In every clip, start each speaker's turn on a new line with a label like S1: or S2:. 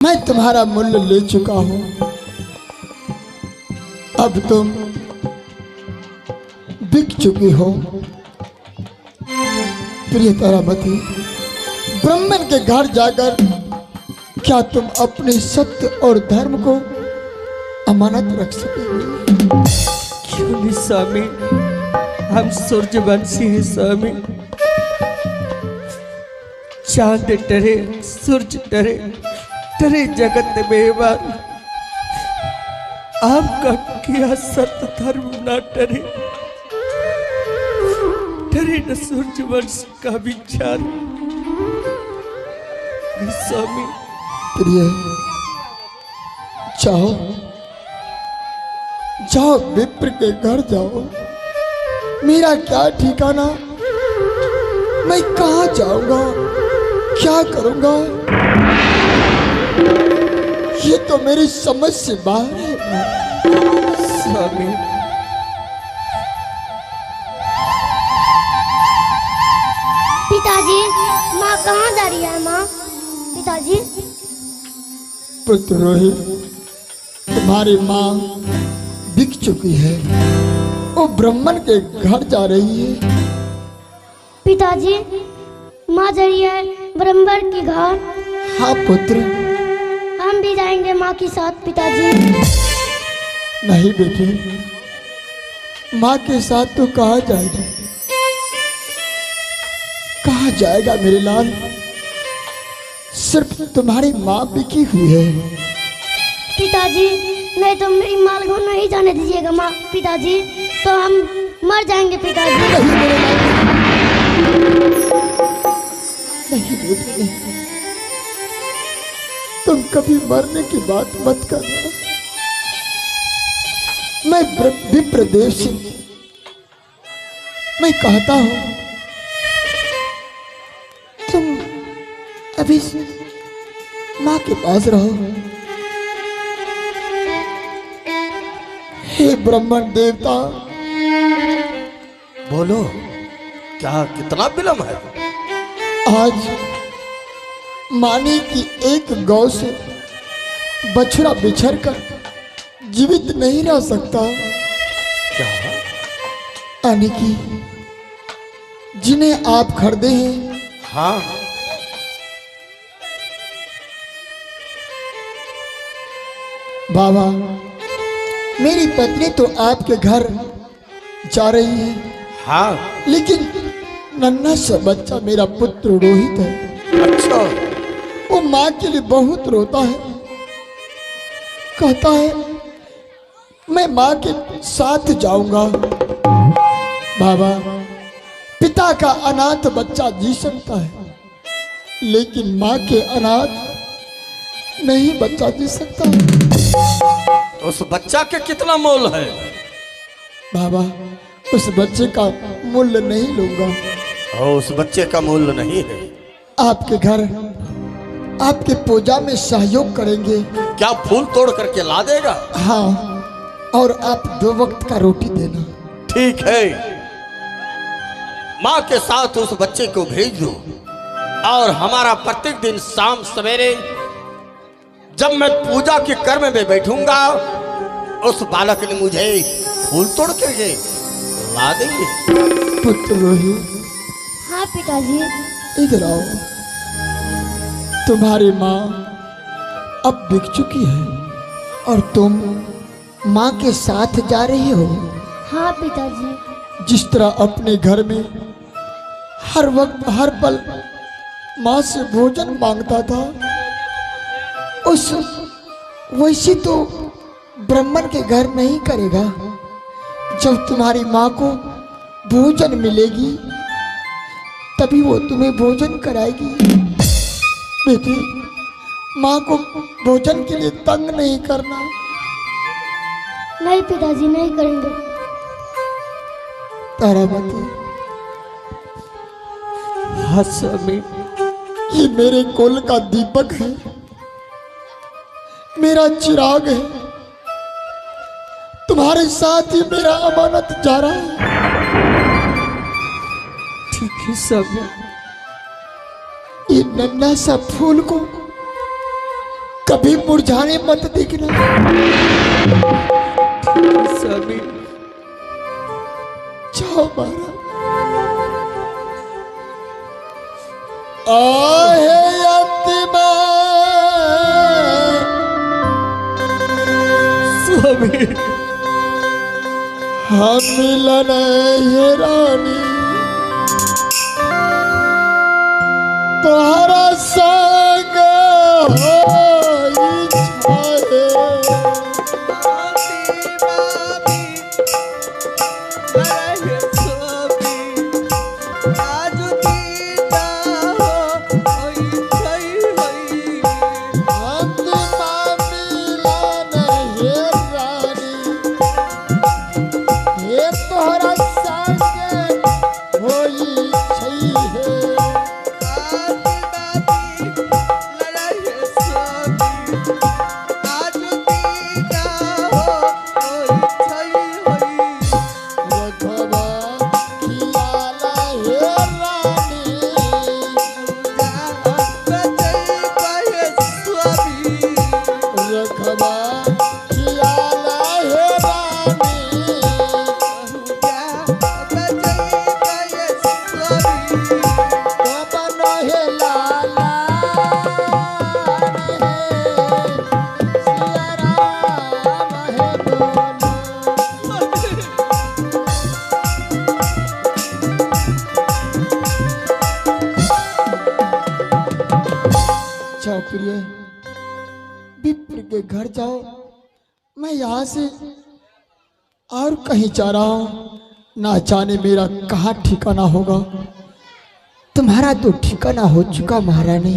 S1: मैं तुम्हारा मूल्य ले चुका हूं। अब तुम बिक चुकी हो। प्रिय तारामती, ब्राह्मण के घर जाकर क्या तुम अपने सत्य और धर्म को अमानत रख सकेंगे?
S2: क्यों नहीं स्वामी, हम सूर्यवंशी हैं स्वामी। चांद डरे, सूरज डरे, डरे जगत बेवान। आपका किया सत्य धर्म न डरे, डरे न सूर्यवंश का विचार। स्वामी
S1: प्रिय, जाओ जाओ, विप्र के घर जाओ। मेरा क्या ठिकाना, मैं कहाँ जाऊंगा, क्या करूंगा, ये तो मेरी समझ से बाहर है।
S2: स्वामी
S3: पिताजी, माँ कहाँ जा रही है? माँ, पिताजी।
S1: पुत्र रोहित, तुम्हारी माँ बिक चुकी है। वो ब्राह्मण के घर जा रही है।
S3: पिताजी, माँ जा रही है ब्राह्मण के घर?
S1: हाँ पुत्र।
S3: हम भी जाएंगे माँ के साथ पिताजी।
S1: नहीं बेटी, माँ के साथ तो कहाँ जाएगी, कहाँ जाएगा मेरे लाल? सिर्फ तुम्हारी माँ बिकी हुई है।
S3: पिताजी, नहीं तो मेरी माँ को नहीं जाने दीजिएगा माँ पिताजी, तो हम मर जाएंगे पिताजी।
S1: नहीं मेरे लाल, नहीं बेटी, नहीं। तुम कभी मरने की बात मत करना। मैं विप्रदेव सिंह, मैं कहता हूं तुम अभी माँ के पास रहो। हे ब्राह्मण देवता,
S4: बोलो, क्या कितना विलंब है?
S1: आज मानी की एक गौ से बछड़ा बिछड़ कर जीवित नहीं रह सकता।
S4: क्या?
S1: यानी कि जिन्हें आप खरीदे हैं,
S4: हाँ,
S1: बाबा, मेरी पत्नी तो आपके घर जा रही है,
S4: हाँ।
S1: लेकिन नन्हा सा बच्चा मेरा पुत्र रोहित है।
S4: अच्छा,
S1: वो माँ के लिए बहुत रोता है, कहता है मैं माँ के साथ जाऊंगा। बाबा, पिता का अनाथ बच्चा जी सकता है, लेकिन माँ के अनाथ नहीं बच्चा जी सकता है।
S4: तो उस बच्चा के कितना मोल है?
S1: बाबा, उस बच्चे का मूल्य नहीं लूंगा।
S4: और उस बच्चे का मूल्य नहीं है।
S1: आपके घर आपके पूजा में सहयोग करेंगे।
S4: क्या फूल तोड़ करके ला देगा?
S1: हाँ, और आप 2 वक्त का रोटी देना।
S4: ठीक है, माँ के साथ उस बच्चे को भेज दो, और हमारा प्रत्येक दिन शाम सवेरे जब मैं पूजा के कर्म में बैठूंगा, उस बालक ने मुझे फूल तोड़ करके ला देंगे।
S1: पुत्र रोहित,
S3: हाँ पिताजी।
S1: इधर आओ। तुम्हारी माँ अब बिक चुकी है और तुम माँ के साथ जा रही हो।
S3: हाँ पिताजी।
S1: जिस तरह अपने घर में हर वक्त हर पल माँ से भोजन मांगता था, उस वैसे तो ब्राह्मण के घर नहीं करेगा। जब तुम्हारी माँ को भोजन मिलेगी तभी वो तुम्हें भोजन कराएगी। बेटी, माँ को भोजन के लिए तंग नहीं करना।
S3: नहीं पिताजी, नहीं करेंगे।
S1: तारामती,
S2: हाँ स्वामी।
S1: ये मेरे कुल का दीपक है, मेरा चिराग है। तुम्हारे साथ ही मेरा अमानत जा रहा है।
S2: ठीक है स्वामी।
S1: ये नन्हा सा फूल को कभी मुरझाने मत देखना।
S2: स्वामी
S1: जाओ महाराज। आहे अंतिमा
S2: स्वामी
S1: हम मिलन हे रानी, तोहरा संग होई छाए। अंतिमा मिलन हे रानी, हे तोहरा संग होई छाए। रखवा खियाला हे रानी, रखवा खियाला हे रानी, पवन हे लाला हे, सिया राम हे बोलो। जाओ प्रिय, विप्र के घर जाओ। मैं यहाँ से और कहीं जा रहा हूँ, ना जाने मेरा कहाँ ठिकाना होगा। तुम्हारा तो ठिकाना हो चुका महारानी।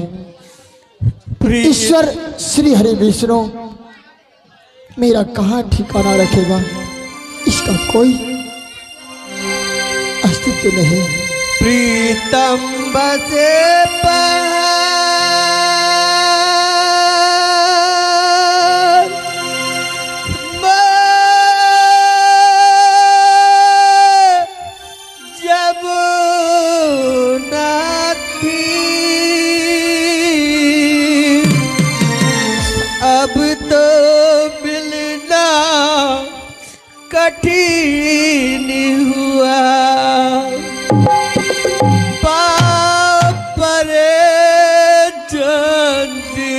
S2: प्रिय
S1: ईश्वर श्री हरि विष्णु मेरा कहाँ ठिकाना रखेगा, इसका कोई अस्तित्व नहीं।
S2: प्रीतम बसे जब न थी, अब तो मिलना कठिन हुआ। परे जंजीर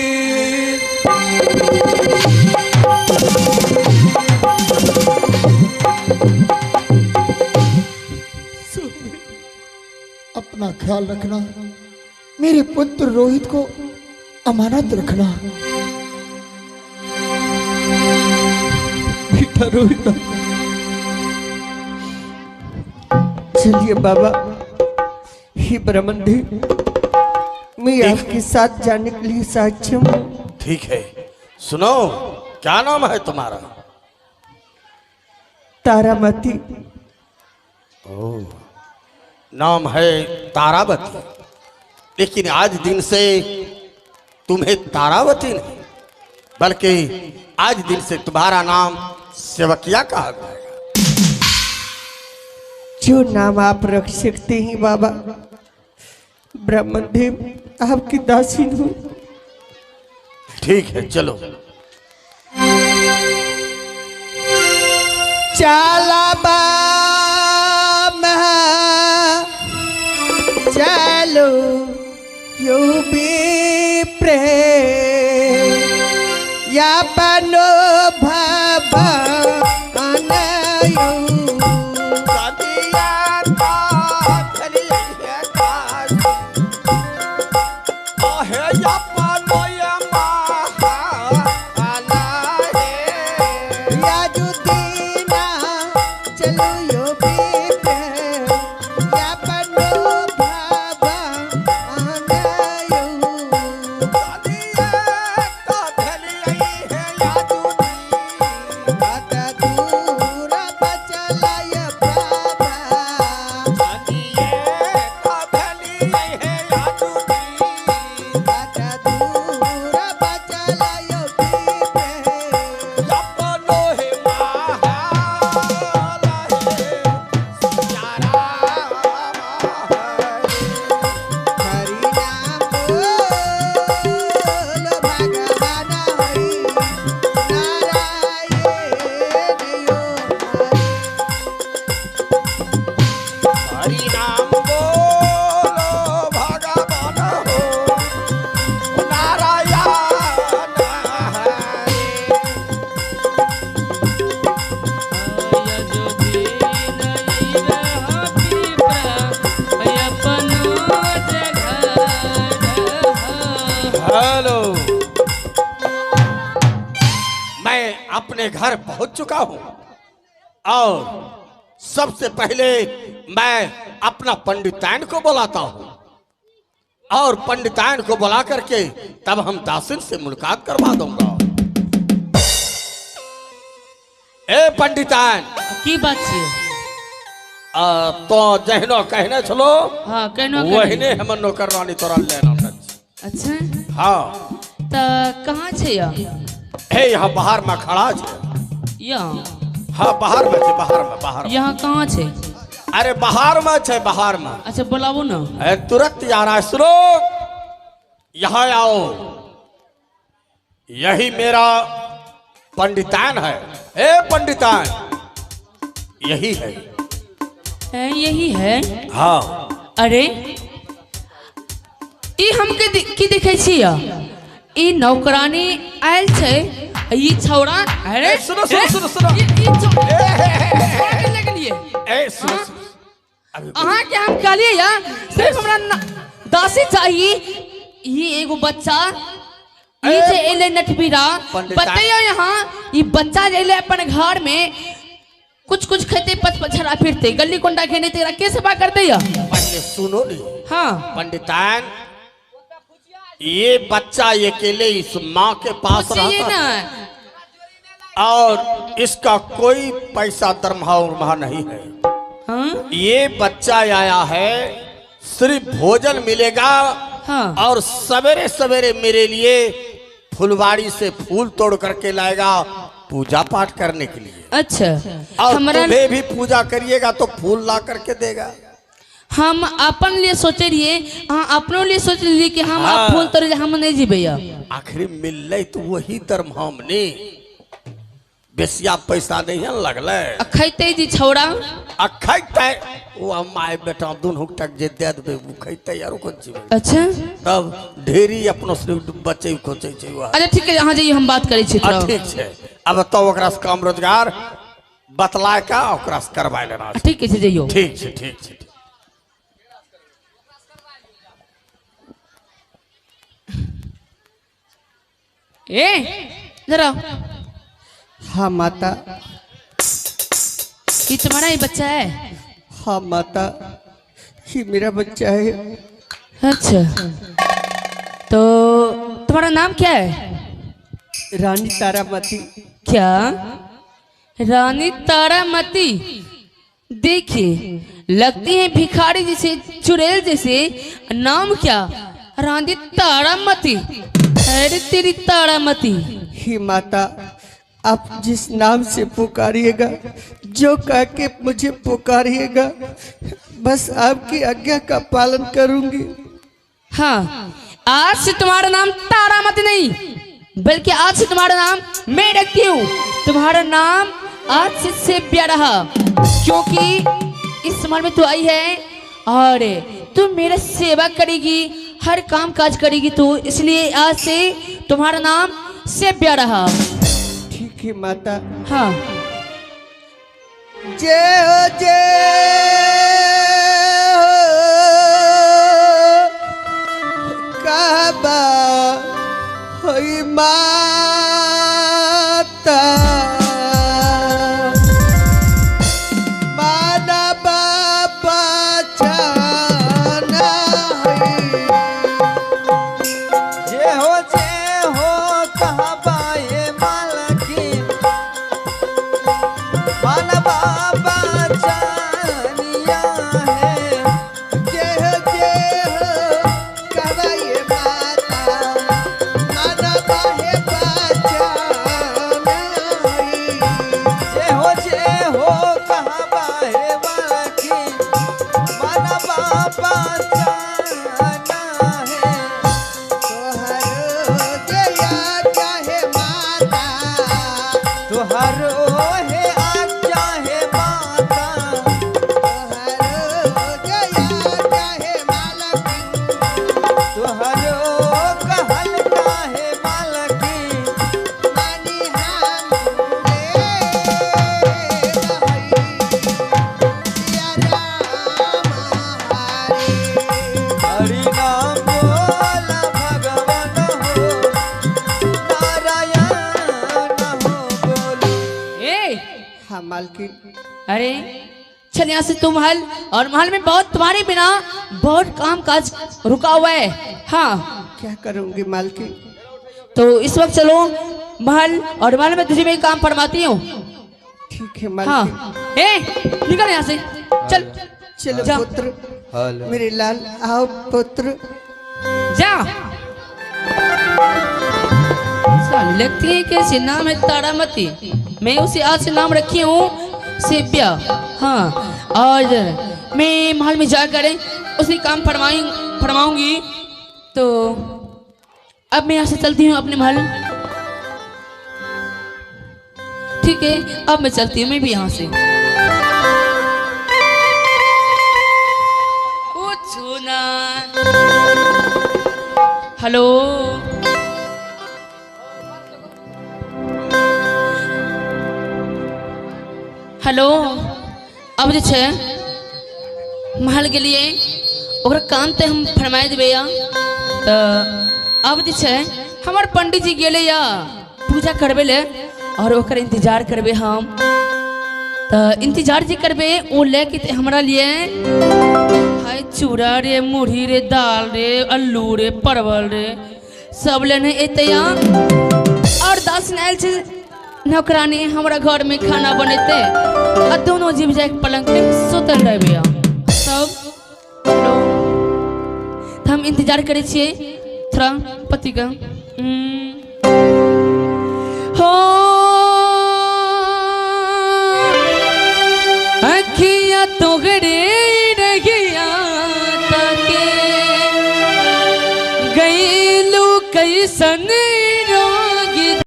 S1: अपना ख्याल रखना, मेरे पुत्र रोहित को अमानत रखना।
S2: बेटा रोहित, चलिए बाबा, ही ब्रह्मदेव, मैं आपके साथ जाने के लिए सक्षम हूँ।
S4: ठीक है, सुनो, क्या नाम है तुम्हारा?
S2: तारामती।
S4: ओह, नाम है तारावती, लेकिन आज दिन से तुम्हें तारावती नहीं, बल्कि आज दिन से तुम्हारा नाम सेवकिया कहा जाएगा।
S2: जो नाम आप रख सकते हैं बाबा। ब्रह्मदेव, आपकी दासीन हूँ।
S4: ठीक है, चलो।
S2: चाला चलो यू भी प्रेम या बनो भवा
S4: अपने घर पहुंच चुका हूं और सबसे पहले मैं अपना पंडिताइन को बुलाता हूं और पंडिताइन को बुला करके तब हम दासिन से मुलाकात करवा दूंगा। ए पंडिताइन
S5: की बात छे?
S4: तो जहनो कहने चलो
S5: हाँ कहनो
S4: वहीने हम नौकर रानी तोरा लेना
S5: अच्छा
S4: हाँ
S5: तो कहाँ छे या?
S4: हे यहाँ बाहर में खड़ा छे।
S5: यहाँ
S4: हाँ बाहर में छे, बाहर में।
S5: यहाँ कहाँ छे?
S4: अरे बाहर में छे, बाहर में।
S5: अच्छा बुलाओ ना।
S4: तुरंत आ रहा है। सुनो यहाँ आओ, यही मेरा पंडितान है। ए पंडितान यही है।
S5: यही है?
S4: हाँ।
S5: अरे ई हमके की देखे छिया? ई नौकरानी आयल छे, ई छौड़ा। अरे
S4: सुनो सुनो सुनो सुनो ए सुनो
S5: अहाँ के हम कहलिए या सिर्फ हमरा दासी चाहिए। ये एगो बच्चा ये जे एले नटबीरा बताइयो यहाँ ये बच्चा जे एले अपन घर में कुछ कुछ खेते पच पछरा फिरते गली कोंडा खेने तेरा कैसे बा कर दिया?
S4: पहले सुनो नी।
S5: हाँ
S4: पंडितान ये बच्चा ये अकेले इस माँ के पास रहता है और इसका कोई पैसा दरमहा उर्मा नहीं है।
S5: हाँ?
S4: ये बच्चा आया है सिर्फ भोजन मिलेगा।
S5: हाँ। और
S4: सवेरे सवेरे मेरे लिए फुलवाड़ी से फूल तोड़ करके लाएगा पूजा पाठ करने के लिए।
S5: अच्छा
S4: और
S5: हमारा
S4: तुम्हें भी पूजा करिएगा तो फूल ला करके देगा।
S5: हम अपन लिए सोचे रहिए, हाँ अपनों लिए सोच लिए कि हम आप फूल तोड़े हम नहीं जीबे या।
S4: आखिर मिल रही तो वही दरमहा हमने बेसिया पैसा नहीं लगल
S5: खैते जी छौड़ा
S4: खैते वो माय बेटा दोनों तक जे दे देबे वो खैते यार को जीवे।
S5: अच्छा
S4: तब ढेरी अपनो से बच्चे खोचे छै।
S5: अच्छा ठीक है यहाँ जाइए हम बात करै छी।
S4: ठीक है अब तो ओकरा से काम रोजगार बतला का ओकरा से करवा लेना।
S5: ठीक है जाइयो।
S4: ठीक है ठीक है।
S5: ए जरा
S2: हाँ माता।
S5: ये तुम्हारा ही बच्चा है?
S2: हाँ माता ये मेरा बच्चा है।
S5: अच्छा तो तुम्हारा नाम क्या है?
S2: रानी तारामती।
S5: क्या रानी तारामती? देखिए लगती है भिखारी जैसे, चुड़ैल जैसे। नाम क्या? रानी तारामती। अरे तेरी तारामती।
S2: ही माता आप जिस नाम से पुकारिएगा, जो कह के मुझे पुकारिएगा, बस आपकी आज्ञा का पालन करूंगी।
S5: हाँ आज से तुम्हारा नाम तारामती नहीं बल्कि आज से तुम्हारा नाम मैं रखती हूँ। तुम्हारा नाम आज से सेव्या रहा क्योंकि इस समय में तू आई है और तू मेरा सेवा करेगी, हर काम काज करेगी तू, इसलिए आज से तुम्हारा नाम सेव्या रहा।
S2: ठीक है माता।
S5: हाँ
S2: जय हो काबा होई माता माना बाबा जाना है। जय हो काबा ये मालकी माना बाबा जानिया है। जय हो काबा ये माता माना बाहे बाजाना है। हाँ मालकिन।
S5: अरे चल यहाँ से तू महल, और महल में बहुत तुम्हारे बिना बहुत काम काज रुका हुआ है। हाँ
S2: क्या करूंगी मालकिन?
S5: तो इस वक्त चलो महल, और महल में तुझे मैं काम फरमाती हूँ।
S2: ठीक है
S5: हाँ
S2: मालकिन।
S5: ए निकल यहाँ से, चल
S2: चलो
S5: जा।
S2: पुत्र, मेरे लाल आओ पुत्र।
S5: जा। लगती है कि इसे नाम है तारामती, मैं उसे आज से नाम रखी हूँ सेव्या। हाँ और मैं महल में जाकर उसे काम फरमाऊंगी। तो अब मैं यहाँ से चलती हूँ अपने महल। ठीक है अब मैं चलती हूँ मैं भी यहाँ से। हेलो हेलो अब जे छै महल के लिए ओकरा काम ते हम फरमाए देबे या। तो अब जे छै हमर पंडित जी गेले या पूजा करबे ले, और ओकर इंतजार करबे हम। तो इंतजार जे करबे वो लेके ते हमरा लिए हाय चूड़ा रे, मुढ़ी रे, दाल रे, अल्लू रे, परवल रे सब लेने एतया। और 10 नाइल से नौकरानी हमारा घर में खाना बनेते, और दोनों जीव जाए पलंग पे सुतल रहे सब। तो हम इंतजार करे छिए थोड़ा पति का।